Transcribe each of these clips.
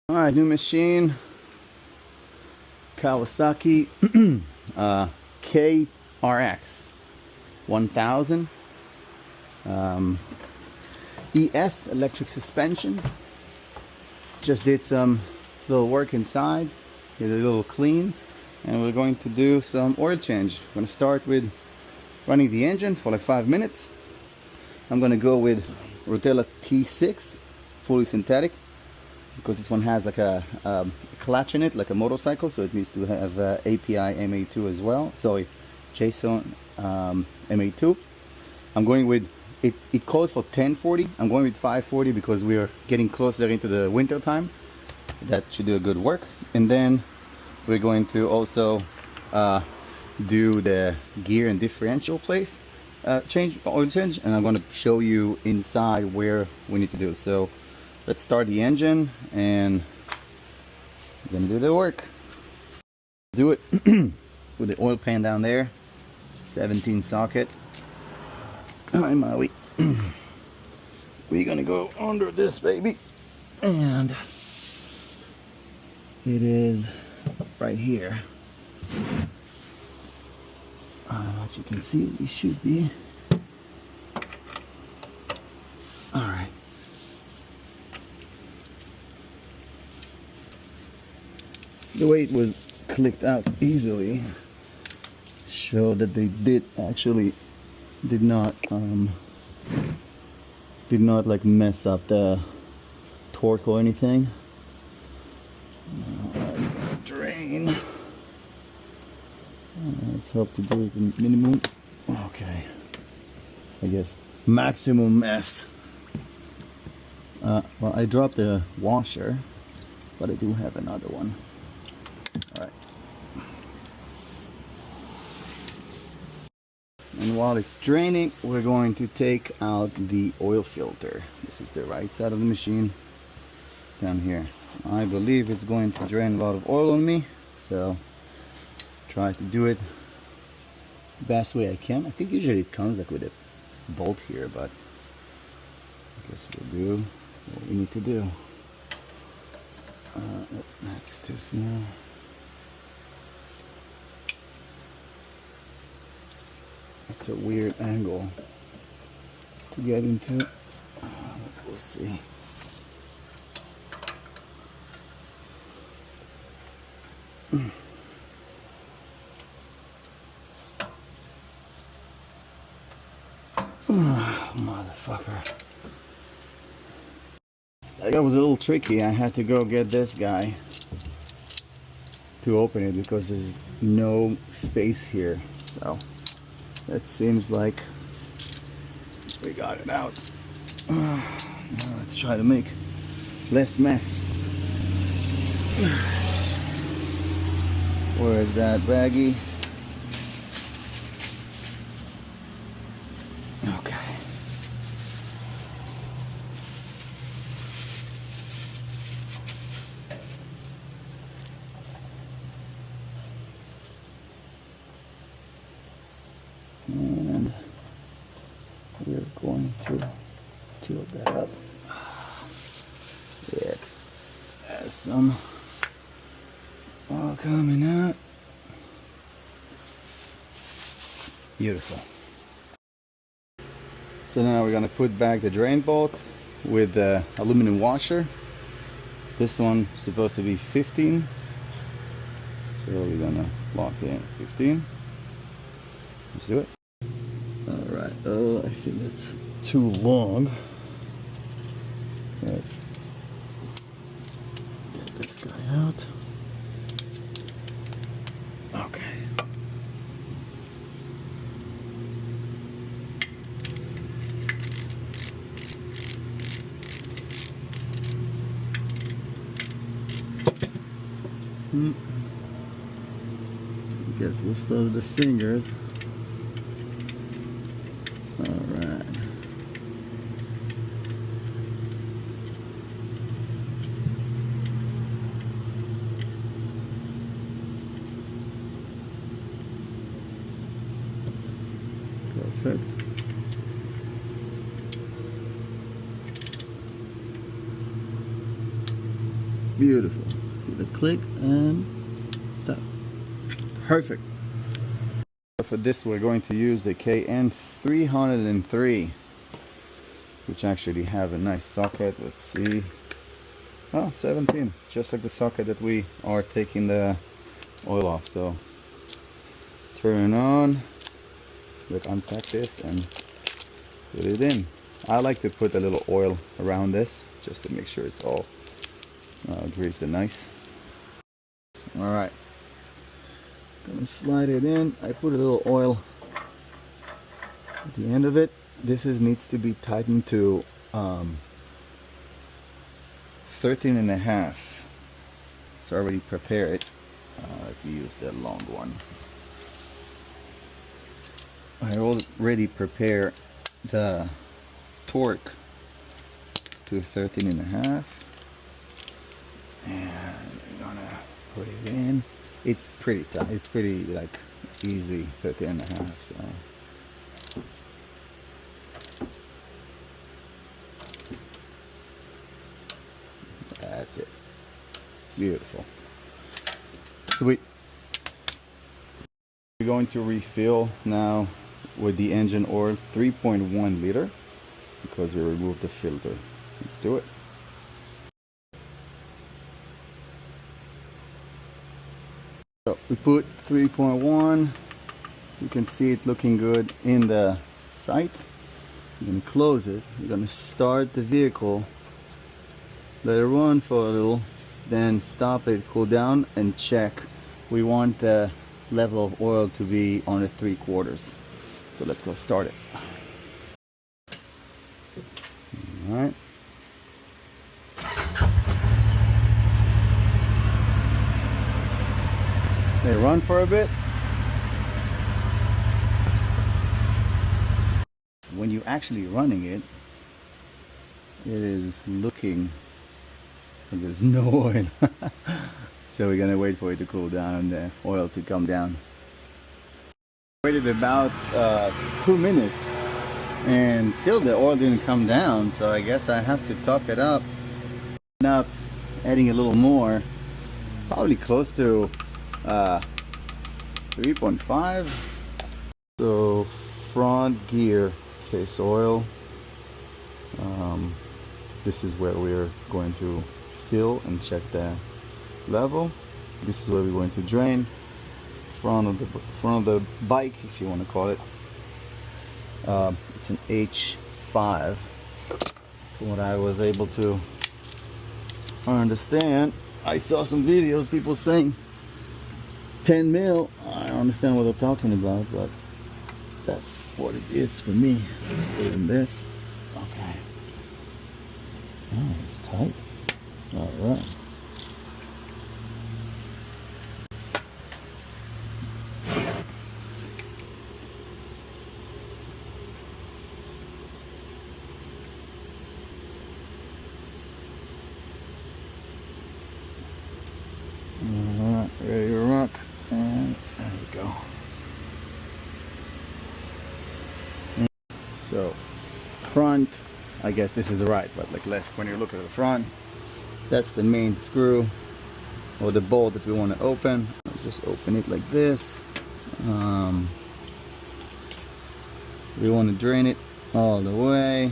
Alright, new machine, Kawasaki KRX 1000 ES electric suspensions. Just did some little work inside, did a little clean, and we're going to do some oil change. I'm going to start with running the engine for like 5 minutes. I'm going to go with Rotella T6 fully synthetic, because this one has like a clutch in it, like a motorcycle, so it needs to have API MA2 as well. So JSON MA2. I'm going with it calls for 1040. I'm going with 540 because we are getting closer into the winter time. That should do a good work. And then we're going to also do the gear and differential place oil change, and I'm going to show you inside where we need to do. So let's start the engine and we're gonna do the work. Do it with the oil pan down there, 17 socket. Alright, Maui. We're gonna go under this baby, and it is right here. As you can see, it should be. Alright. The way it was clicked out easily showed that they did not like mess up the torque or anything. It's gonna drain. Let's hope to do it in minimum. Okay, I guess maximum mess. Well, I dropped the washer, but I do have another one. Alright. And while it's draining, we're going to take out the oil filter. This is the right side of the machine down here. I believe it's going to drain a lot of oil on me, so try to do it the best way I can. I think usually it comes like with a bolt here, but I guess we'll do what we need to do. That's too small. It's a weird angle to get into. We'll see. Motherfucker. That was a little tricky. I had to go get this guy to open it because there's no space here. So that seems like we got it out. Now let's try to make less mess. Where is that baggie? Okay. And we're going to tilt that up. It has some oil coming out. Beautiful. So now we're going to put back the drain bolt with the aluminum washer. This one is supposed to be 15. So we're going to lock it in 15. Let's do it. Alright, I think that's too long. Let's get this guy out. Okay. I guess we'll start with the fingers. Alright. Perfect. Beautiful. See the click and that. Perfect. For this we're going to use the KN303, which actually have a nice socket. Let's see. Oh, 17, just like the socket that we are taking the oil off. So turn it on, let's unpack this and put it in. I like to put a little oil around this just to make sure it's all greased and nice. All right, gonna slide it in. I put a little oil at the end of it. This needs to be tightened to 13.5. It's already prepared. If you use the long one, I already prepared the torque to 13.5, and I'm gonna put it in. It's pretty tight. It's pretty like easy 13.5. So. That's it. Beautiful. Sweet. We're going to refill now with the engine oil 3.1 liter because we removed the filter. Let's do it. So we put 3.1. You can see it looking good in the sight. You're going to close it. You're going to start the vehicle. Let it run for a little, then stop it, cool down, and check. We want the level of oil to be on the 3/4. So let's go start it. All right. They run for a bit. When you're actually running it, it is looking like there's no oil. So we're gonna wait for it to cool down and the oil to come down. Waited about 2 minutes and still the oil didn't come down, so I guess I have to top it up. Adding a little more, probably close to 3.5. So front gear case oil, this is where we're going to fill and check the level. This is where we're going to drain. Front of the bike, if you want to call it. It's an H5. From what I was able to understand, I saw some videos, people saying 10 mil. I don't understand what they're talking about, but that's what it is for me. Let's put in this. Okay. Oh, it's tight. All right. Alright, ready to rock, and there we go. So, front, I guess this is right, but like left, when you look at the front, that's the main screw, or the bolt that we want to open. Let's just open it like this. We want to drain it all the way,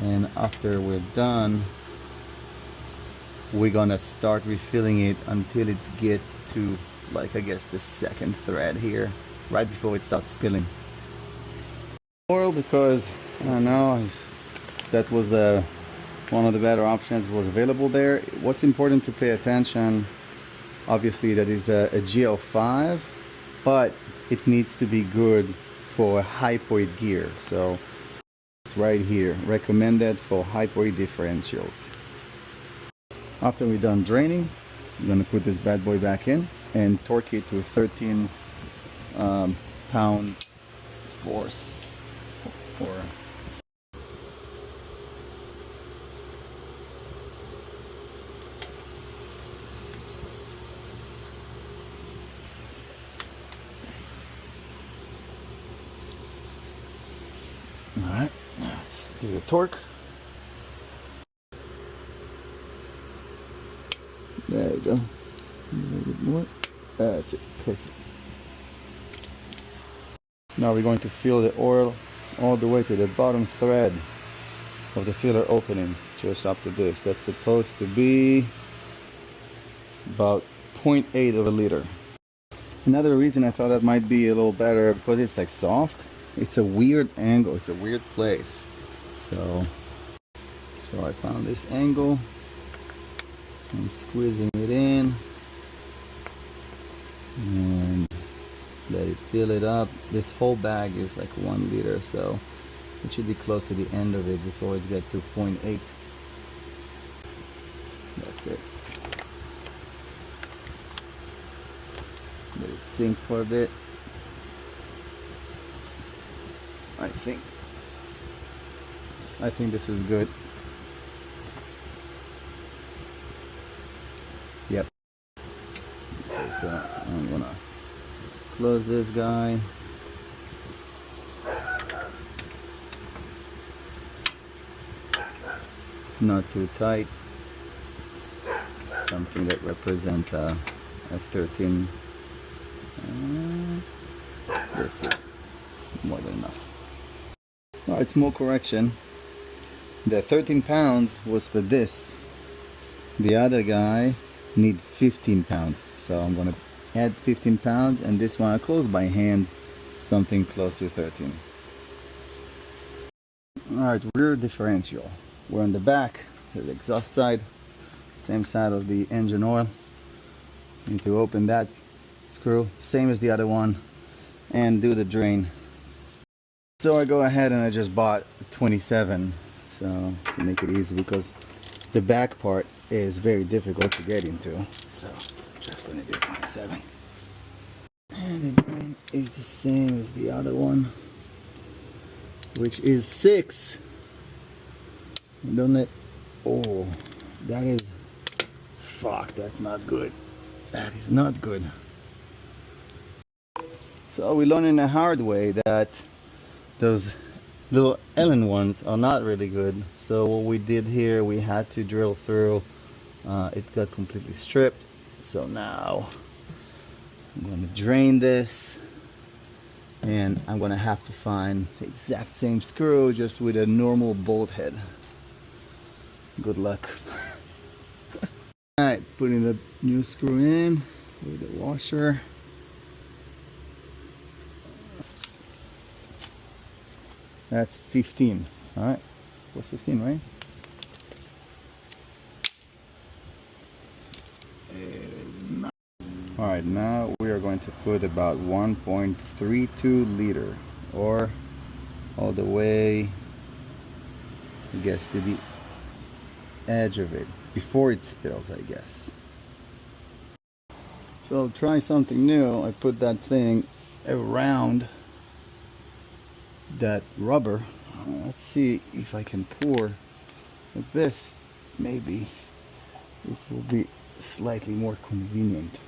and after we're done, we're gonna start refilling it until it gets to, like, I guess the second thread here, right before it starts spilling oil, because I don't know, that was one of the better options was available there. What's important to pay attention, obviously, that is a GL5, but it needs to be good for hypoid gear. So it's right here, recommended for hypoid differentials. After we're done draining, we're going to put this bad boy back in and torque it to 13 pound force. Alright, let's do the torque. we go. A little bit more. That's it. Perfect. Now we're going to fill the oil all the way to the bottom thread of the filler opening, just up to this. That's supposed to be about 0.8 of a liter. Another reason I thought that might be a little better, because it's like soft. It's a weird angle. It's a weird place. So I found this angle. I'm squeezing it in and let it fill it up. This whole bag is like 1 liter, so it should be close to the end of it before it gets to 0.8. That's it. Let it sink for a bit. I think this is good. Yep. Okay, so I'm gonna close this guy. Not too tight. Something that represents a 13. This is more than enough. Alright, small correction. The 13 pounds was for this. The other guy need 15 pounds. So I'm gonna add 15 pounds, and this one I close by hand, something close to 13. Alright, rear differential. We're on the back, the exhaust side, same side of the engine oil. Need to open that screw, same as the other one, and do the drain. So I go ahead and I just bought 27, so to make it easy, because the back part is very difficult to get into. So I'm just gonna do 27. And the drain is the same as the other one, which is 6. Don't it? Oh, that is, fuck, that's not good. That is not good. So we learned in a hard way that those little Allen ones are not really good. So what we did here, we had to drill through. It got completely stripped. So now I'm going to drain this, and I'm going to have to find the exact same screw, just with a normal bolt head. Good luck. Alright, putting the new screw in with the washer. That's 15. Alright, was 15, right? It is not. Alright, now we are going to put about 1.32 liter, or all the way, I guess, to the edge of it before it spills, I guess. So try something new. I put that thing around that rubber. Let's see if I can pour like this. Maybe it will be slightly more convenient.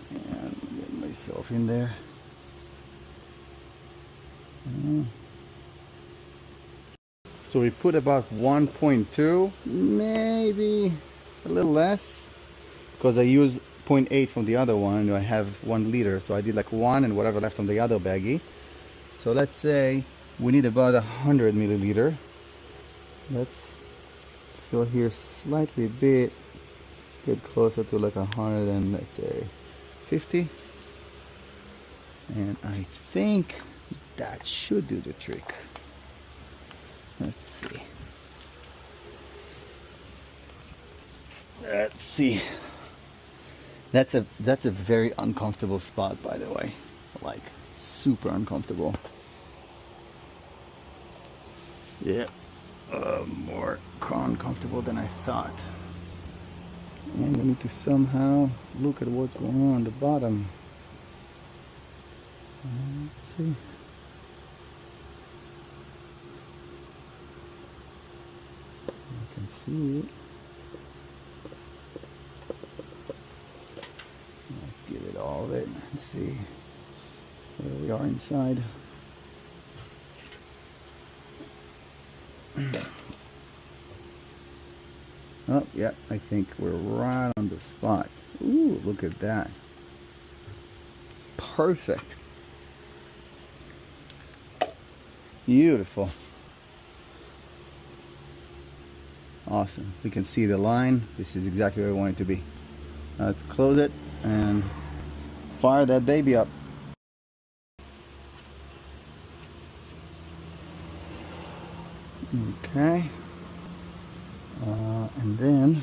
And get myself in there. So we put about 1.2, maybe a little less, because I use 0.8 from the other one, and I have 1 liter, so I did like 1 and whatever left from the other baggie. So let's say we need about 100 milliliter. Let's fill here slightly a bit, get closer to like 100 and let's say 50. And I think that should do the trick. Let's see. Let's see. That's a very uncomfortable spot, by the way. Like super uncomfortable. Yeah, more uncomfortable than I thought. And we need to somehow look at what's going on the bottom. Let's see. I can see it. Let's give it all of it and see where we are inside. Oh, yeah, I think we're right on the spot. Ooh, look at that. Perfect. Beautiful. Awesome. We can see the line. This is exactly where we want it to be. Now let's close it and fire that baby up. Okay. And then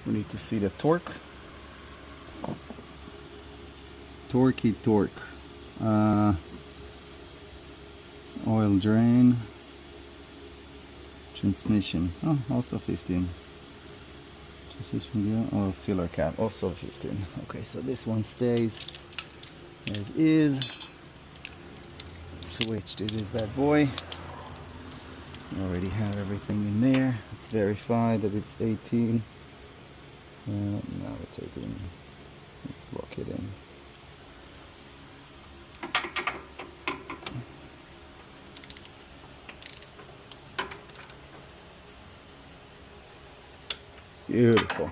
we need to see the torque. Torquey torque. Oil drain. Transmission. Oh, also 15. Transmission gear. Oh, filler cap. Also 15. Okay, so this one stays as is. Switch to this bad boy. We already have everything in there. Let's verify that it's 18. No, it's 18. Let's lock it in. Beautiful.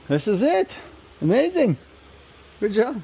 This is it. Amazing. Good job.